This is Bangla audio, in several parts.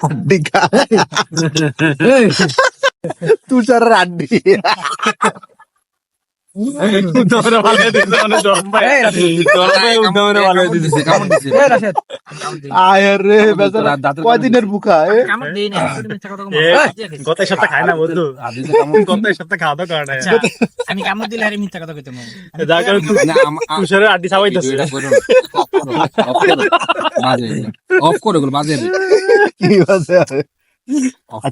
আড্ডি তুষারের আড্ডি কয়দিনের বুকা গত সপ্তাহ খায় না বন্ধু, গত সপ্তাহ খাওয়া দাওয়া করে না। আমি কামড় দিলে আরে মিথ্যা কথা কইতাম। যার কারণে তুষারের আড্ডি চাবাইতেছে। অফ করে ওগুলো বাজে কি বাজে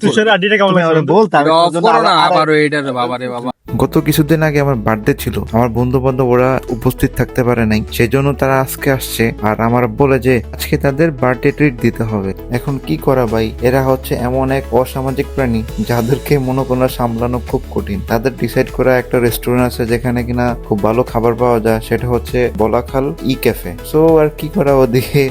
তুষারের আড্ডিটা কেমন লাগছে বল অফ করো না আবার এইটার বাবা রে বাবা। গত কিছুদিন আগে আমার বার্থডে ছিল, আমার বন্ধু বান্ধব ওরা উপস্থিত থাকতে পারে নাই, সেই জন্য তারা আজকে আসছে আর আমার বলে যে আজকে তাদের বার্থডে ট্রিট দিতে হবে। এখন কি করা ভাই, এরা হচ্ছে এমন এক অসামাজিক প্রাণী যাদেরকে মনে করা সামলানো খুব কঠিন। তাদের ডিসাইড করা একটা রেস্টুরেন্ট আছে যেখানে কিনা খুব ভালো খাবার পাওয়া যায়, সেটা হচ্ছে বলাখাল ই ক্যাফে। সো আর কি করা, ওদিকে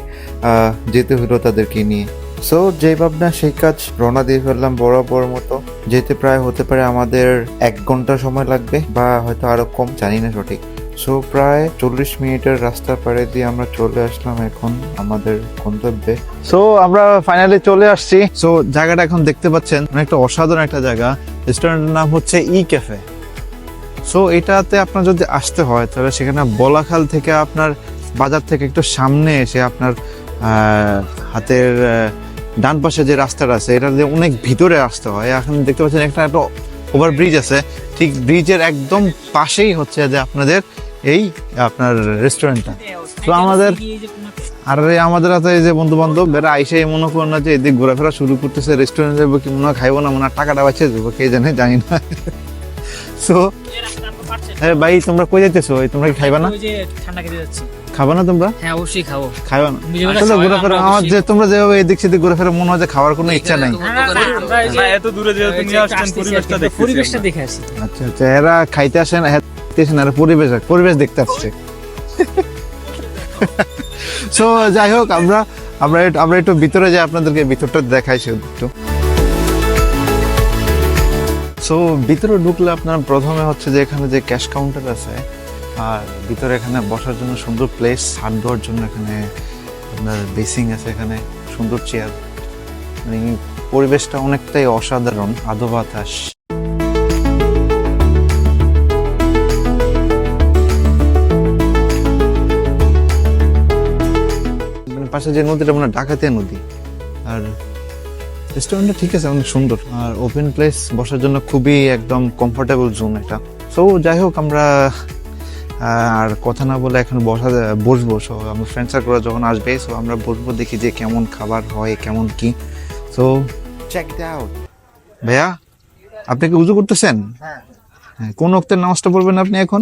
যেতে হলো তাদেরকে নিয়ে। সো যে ভাবনা সেই কাজ, রওনা দিয়ে ফেললাম বরাবর মতো। যেতে প্রায় হতে পারে আমাদের 1 ঘন্টা সময় লাগবে বা হয়তো আরো কম, জানি না সঠিক। সো প্রায় 40 মিনিটের রাস্তা পাড়ে দিয়ে আমরা চলে আসলাম এখন আমাদের গন্তব্যে। সো আমরা ফাইনালি চলে আসছি। সো জায়গাটা এখন দেখতে পাচ্ছেন, একটা অসাধারণ একটা জায়গা। রেস্টুরেন্টের নাম হচ্ছে ই ক্যাফে। সো এটাতে আপনার যদি আসতে হয় তাহলে সেখানে বলাখাল থেকে আপনার বাজার থেকে একটু সামনে এসে আপনার হাতের ডান পাশে যে রাস্তাটা আছে এটা দিয়ে অনেক ভিতরে আসতে হয়। এখন দেখতে পাচ্ছেন একটা ওভারব্রিজ আছে, ঠিক ব্রিজের একদম পাশেই হচ্ছে যে আপনাদের এই আপনার রেস্টুরেন্টটা। তো আমাদের আমাদের হাতে এই যে বন্ধু বান্ধব এরা আইসে মনে করেন না যে এদিক ঘোরাফেরা শুরু করতেছে, রেস্টুরেন্টে যাবো কি মনে হয় খাইবো না, মনে হয় টাকাটা বাঁচিয়ে দেবো, কে জানে, জানি না। সো হ্যাঁ ভাই, তোমরা কই যাইতেছো? তোমরা কি খাইবা না? ঠান্ডা খেতে যাচ্ছি। খাবা না তোমরা? হ্যাঁ অবশ্যই খাবো। খাইবা না? আসলে ঘোরাফেরা আমার যে তোমরা যেভাবে এদিক সেদিক ঘোরাফেরা মনে হয় যে খাওয়ার কোনো ইচ্ছা নাই। এত দূরে যেহেতু নিয়ে আসছেন, পরিবেশটা দেখে আসি। আচ্ছা আচ্ছা, এরা খাইতে আসে না, এরা পরিবেশ দেখতে আসছে। সো যাই হোক, আমরা একটু ভিতরে যাই, আপনাদেরকে ভিতরটা দেখাই একটু। সো ভিতরে ঢুকলে আপনার প্রথমে হচ্ছে যে এখানে যে ক্যাশ কাউন্টার আছে, আর ভিতরে এখানে বসার জন্য সুন্দর প্লেস, হাত ধোয়ার জন্য এখানে আপনার বেসিং আছে, এখানে সুন্দর চেয়ার, মানে পরিবেশটা অনেকটাই অসাধারণ, আদো বাতাস। মানে পাশে যে নদীটা মানে ডাকাতিয়া নদী। আর রেস্টুরেন্টটা ঠিক আছে, অনেক সুন্দর আর ওপেন প্লেস, বসার জন্য খুবই একদম কমফোর্টেবল জোন এটা। সো যাই হোক, আমরা আর কথা না বলে এখন বসবো। সো আমার ফ্রেন্ড সার্কেল যখন আসবে, সো আমরা বসবো, দেখি যে কেমন খাবার হয়, কেমন কি। So check it out. ভাইয়া, আপনি কি উজু করতেছেন? হ্যাঁ। কোন ওয়াক্তের নামাজটা পড়বেন আপনি এখন?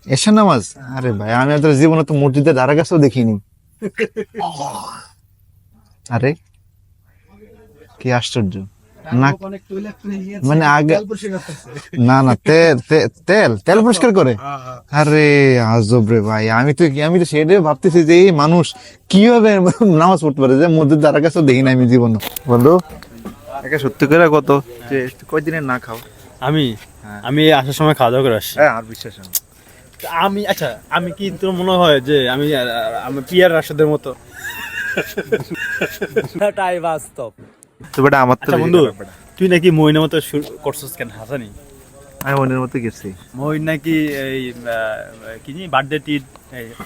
এশার নামাজ? আরে ভাই, আমি আপনার জীবনে তো মসজিদের ধারে কাছেও দেখিনি। আরে কি আশ্চর্য! না মানে আগে না তেল পরিষ্কার করে? আরে আজব রে ভাই, আমি তো সেটাই ভাবতেছি যে এই মানুষ কিভাবে নামাজ পড়তে পারে, যে মসজিদ দ্বারা কাছে দেখি না আমি জীবন। বন্ধু, একে সত্যি করে কত যে কয়দিনের না খাও? আমি আসার সময় খাওয়া দাওয়া করে আসছি। হ্যাঁ, আর বিশ্বাস হয়। আমি কি তোর মনে হয় যে আমি পিয়ার রাশেদের মতো? এটাই বাস্তব। তো বেটা আমার তো বন্ধু, তুই নাকি মইনের মতো করছিস কেন? হাসানি আমি মনের মতো গেছি। মইন নাকি এই কি জানি বার্থডে টিট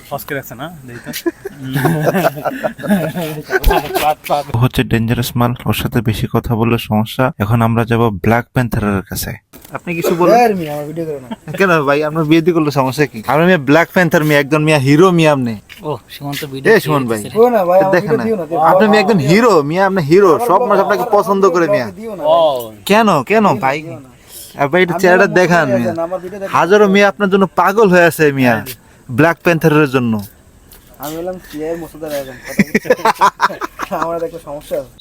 ফসকে রাখছে না, দেখি তো। হচ্ছে ডেঞ্জারাস মাল, ওর সাথে বেশি কথা বললে সমস্যা। এখন আমরা যাব ব্ল্যাক প্যান্থারের কাছে। আপনি কিছু বলেন? কেন ভাই, আপনার বিয়ে দিয়ে করলে সমস্যা কি? আমি মিয়া ব্ল্যাক প্যান্থার, মিয়া একজন মিয়া হিরো মিয়া। আপনি সুমন্ত ভিডিও, সুমন ভাই দেখেন না, আপনি মিয়া একজন হিরো মিয়া, আপনি হিরো, সব মানুষ আপনাকে পছন্দ করে মিয়া। কেন ভাই? ভাই এটা চেহারাটা দেখান মিয়া, হাজারো মেয়ে আপনার জন্য পাগল হয়ে আছে মিয়া, ব্ল্যাক প্যান্থারের জন্য।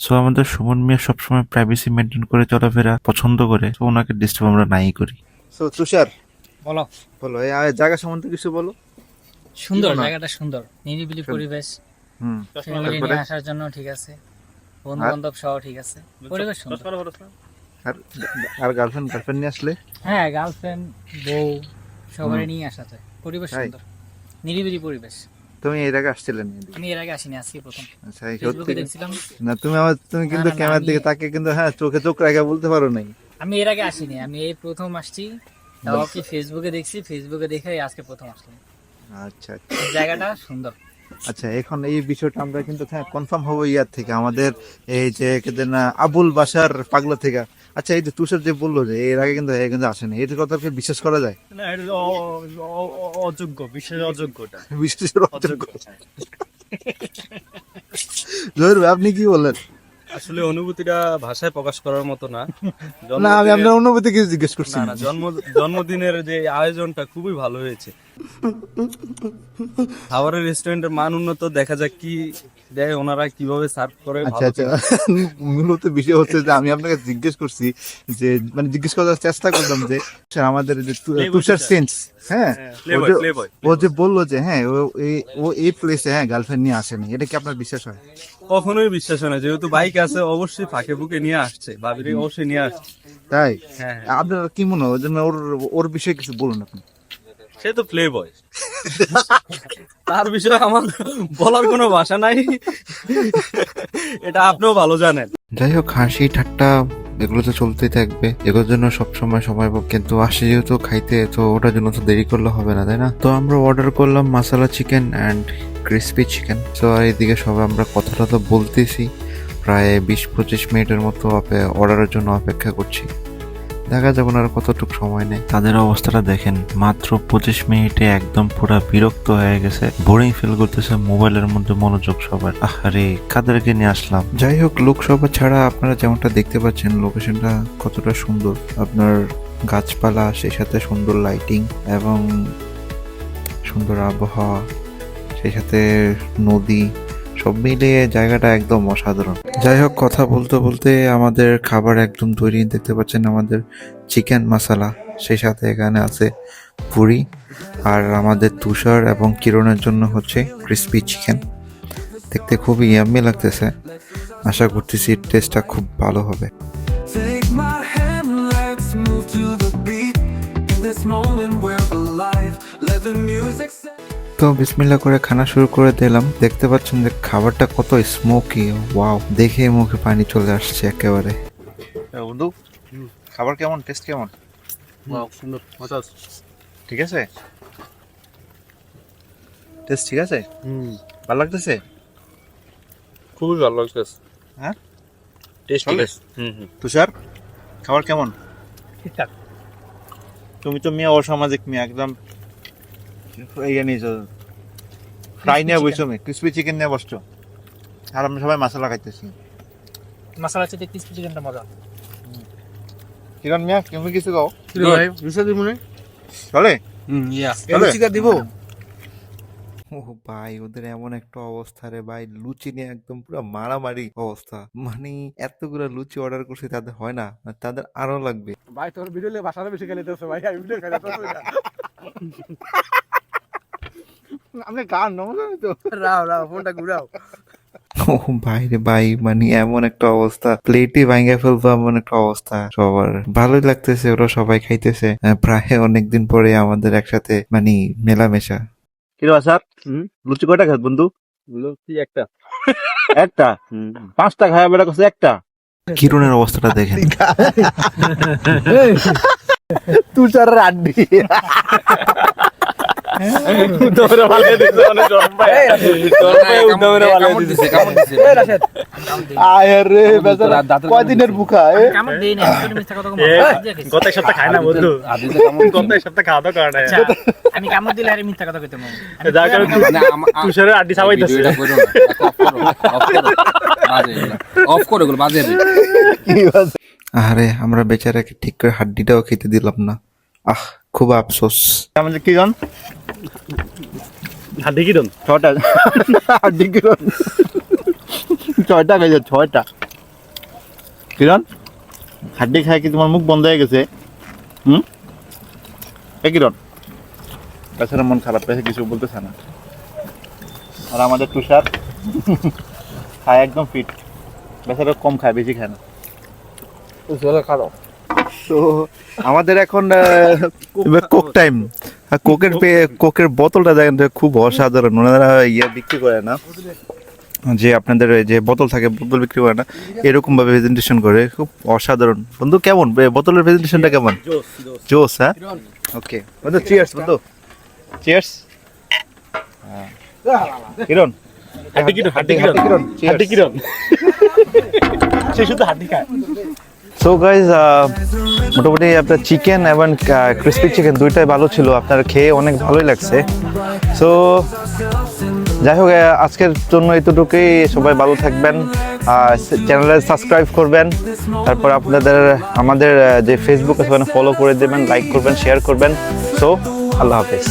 সো আমাদের সুমন মিয়া সবসময় প্রাইভেসি মেনটেন করে চলাফেরা পছন্দ করে, তো ওনাকে ডিস্টার্ব আমরা নাই করি। সো তুষার, বলো এই জায়গা সম্বন্ধে কিছু বলো। সুন্দর জায়গাটা, সুন্দর নিরিবিলি পরিবেশ, ফ্যামিলি নিয়ে আসার জন্য ঠিক আছে, বন্ধু বান্ধব সহ ঠিক আছে, পরিবেশ সুন্দর। আর গার্লফ্রেন্ড নিয়ে আসলে? হ্যাঁ, গার্লফ্রেন্ড বউ সবাই নিয়ে আসা যায়, পরিবেশ সুন্দর, নিরিবিলি পরিবেশ। তুমি এর আগে আসছিলে না এদিকে? আমি এর আগে আসিনি, আজকে প্রথম আচ্ছা এই ফেসবুকে সত্যি দেখছিলাম। না, তুমি কিন্তু না, ক্যামেরার দিকে আমি- তাকে কিন্তু হ্যাঁ চোখে চোখ রেখে বলতে পারো নাই। আমি এর আগে আসিনি, আমি এই প্রথম আসছি। তাও কি ফেসবুকে দেখছি, ফেসবুকে দেখে আজকে প্রথম আসলাম। আচ্ছা জায়গাটা সুন্দর। আচ্ছা, এখন এই বিষয়টা আমরা কিন্তু হ্যাঁ কনফার্ম হবো ইয়ার থেকে, আমাদের এই যে কেদের না আবুল বাসার পাগলা থেকে। আচ্ছা, এই যে তুষার যে বললো যে এর আগে কিন্তু কিন্তু আসেনি, এটার কথা কি বিশ্বাস করা যায়? না এটা অযোগ্য, বিশ্বাসের অযোগ্য এটা। বিশ্বাসের অযোগ্য। জহির ভাই, আপনি কি বললেন? আসলে অনুভূতিটা ভাষায় প্রকাশ করার মতো না। না, আমি আপনার অনুভূতি কিছু জিজ্ঞেস করছি। না না, জন্মদিনের যে আয়োজনটা খুবই ভালো হয়েছে। খাবারের রেস্টুরেন্টের মান উন্নত, দেখা যাক কি দেয় ওনারা, কিভাবে সার্ভ করে। আচ্ছা আচ্ছা, মূলত বিষয় হচ্ছে যে আমি আপনাকে জিজ্ঞেস করছি যে মানে জিজ্ঞেস করার চেষ্টা করলাম যে স্যার, আমাদের যে তুষার সেন্স, হ্যাঁ ও যে বললো যে হ্যাঁ ও এই প্লেসে হ্যাঁ গার্লফ্রেন্ড নিয়ে আসেনি, এটা কি আপনার বিশ্বাস হয়? কখনোই বিশ্বাস হয় না, যেহেতু বাইক আছে অবশ্যই ফাঁকে ফুকে নিয়ে আসছে, ভাবিরে অবশ্যই নিয়ে আসছে। তাই? হ্যাঁ আপনার কি মনে হয় ওর জন্য ওর বিষয়ে কিছু বলুন আপনি। সে তো প্লে বয়, তার বিষয়ে আমার বলার কোনো ভাষা নাই, এটা আপনিও ভালো জানেন। যাই হোক, হাসি ঠাট্টা এগুলো তো চলতেই থাকবে, এগুলোর জন্য সবসময় সময় পাবো, কিন্তু আসে যেহেতু খাইতে, তো ওটার জন্য তো দেরি করলে হবে না, তাই না? তো আমরা অর্ডার করলাম মাসালা চিকেন অ্যান্ড ক্রিসপি চিকেন। তো আর এইদিকে সবাই আমরা কথাটা তো বলতেছি, প্রায় 20-25 মিনিটের মতো অর্ডারের জন্য অপেক্ষা করছি। দেখা যাবে আর কতটুকু সময় নেই। তাদের অবস্থাটা দেখেন, মাত্র 25 মিনিটে একদম পুরো বিরক্ত হয়ে গেছে, বোরিং ফিল করতেছে, মোবাইলের মধ্যে মনোযোগ সবার। আরে কাদেরকে নিয়ে আসলাম। যাই হোক, লোকসভা ছাড়া আপনারা যেমনটা দেখতে পাচ্ছেন লোকেশনটা কতটা সুন্দর, আপনার গাছপালা, সেই সাথে সুন্দর লাইটিং এবং সুন্দর আবহাওয়া, সেই সাথে নদী, সব মিলিয়ে জায়গাটা একদম অসাধারণ। যাই হোক, কথা বলতে বলতে আমাদের খাবার একদম তৈরি, দেখতে পাচ্ছেন আমাদের চিকেন মশলা, সেই সাথে এখানে আছে পুরি, আর আমাদের তুষার এবং কিরণের জন্য হচ্ছে ক্রিসপি চিকেন। দেখতে খুবই ইয়াম্মি লাগতেছে, আশা করতেছি টেস্টটা খুব ভালো হবে। Take my hand, let's move to the beat. In this moment we're alive. Let the music say. তো বিসমিল্লাহ করে খানা শুরু করে দিলাম। দেখতে পাচ্ছেন যে খাবারটা কত স্মোকি, ওয়াও, দেখে মুখে পানি চলে আসছে একেবারে। বন্ধু, খাবার কেমন, টেস্ট কেমন? সুন্দর, মজা আছে। ঠিক আছে, টেস্ট ঠিক আছে, ভালো লাগতেছে? খুবই ভালো লাগতেছে। হ্যাঁ, টেস্ট ভালো? তুষার, খাবার কেমন? ঠিকঠাক। তুমি তো মেয়ে অসামাজিক মেয়ে, একদম ইয়ে নিয়েছো, ফ্রাই নিয়ে বসছো, মেয়ে ক্রিসপি চিকেন নিয়ে বসছো, আর আমরা সবাই মশলা খাইতেছি। মশলা চেয়ে ক্রিসপি চিকেনটা মজা। কিরণ মিয়া, তুমি কিছু খাও? ভাই রুসা দিব না? চলে চলে? দিব। ও ভাই, ওদের এমন একটা অবস্থা রে ভাই, লুচি নিয়ে একদম পুরো মারামারি অবস্থা। মানে এতগুলো লুচি অর্ডার করছি, তাদের হয় না, আর তাদের আরো লাগবে। ভাই তোর ভিডিও ভাষাটা বেশি খেলিতেছে ভাই, আমি ভিডিও খাইতে আমি গান নমস্কার তো রাও ফোনটা ঘুরাও। ও ভাই রে ভাই, মানে এমন একটা অবস্থা, প্লেটই ভাঙে ফেলবো এমন একটা অবস্থা সবার। ভালোই লাগতেছে, ওরা সবাই খাইতেছে, প্রায় অনেকদিন পরে আমাদের একসাথে মানে মেলামেশা। কিরো স্যার, লুচি কয়টা খাস বন্ধু? লুচি একটা। একটা? 5টা খাওয়া বেড়া করছে একটা? কিরণের অবস্থাটা দেখেন। তুষারের আড্ডি তোরে ভালো দিছে অনেক গরম ভাই। তোরে ভালো দিছে। কামড় দিছে। আয় রে বেচারা, কয়দিনের বুকা কামড় দেই না, একটু মিথ্যা কথা কম। গত এক সপ্তাহ খাই না বন্ধু, আদিতে কামড় দিছে। গত এক সপ্তাহ খাওয়া দাওয়া করে না। আচ্ছা, আমি কামড় দিলে আরে মিথ্যা কথা কইতে মন। যা করে না, তুষারের আড্ডি চাবাইতেছে। ভিডিওটা করো না, অফ করো। বাজে এগুলো। অফ করো এগুলো, বাজে এগুলো। আরে আমরা বেচারাকে ঠিক করে হাড্ডিটাও খেতে দিলাম না, আহ খুব আফসোস। আমাদের কিরণ হাড্ডি কি দন? 6টা হাড্ডি, কিরণ 6টা খাইছে, 6টা। কিরণ, হাড্ডি খাই কি তোমার মুখ বন্ধ হয়ে গেছে? কিরণ, বেচারা মন খারাপ পেয়েছে, কিছু বলতেছে না। আর আমাদের তুষার খায় একদম ফিট, বেচারা কম খায়, বেশি খায় না। তো আমাদের এখন কোক টাইম, আর কোকের বোতলটা দেখেন তো খুব অসাধারণ, ওনারা ইয়ে বিক্রি করে না, যে আপনাদের এই যে বোতল থাকে বোতল বিক্রি করে না, এরকম ভাবে প্রেজেন্টেশন করে, খুব অসাধারণ। বন্ধু কেমন বোতলের প্রেজেন্টেশনটা কেমন? জোস, হ্যাঁ ওকে বন্ধু, চিয়ার্স বন্ধু, চিয়ার্স। কিরণ হাড্ডি কিরণ সে শুধু হাড্ডি খায়। সো গাইজ মোটামুটি আপনার চিকেন এবং ক্রিসপি চিকেন দুইটাই ভালো ছিল, আপনার খেয়ে অনেক ভালোই লাগছে। সো যাই হোক, আজকের জন্য এতটুকুই। সবাই ভালো থাকবেন, চ্যানেলে সাবস্ক্রাইব করবেন, তারপর আপনাদের আমাদের যে ফেসবুক আছে ওখানে ফলো করে দেবেন, লাইক করবেন, শেয়ার করবেন। সো আল্লাহ হাফেজ।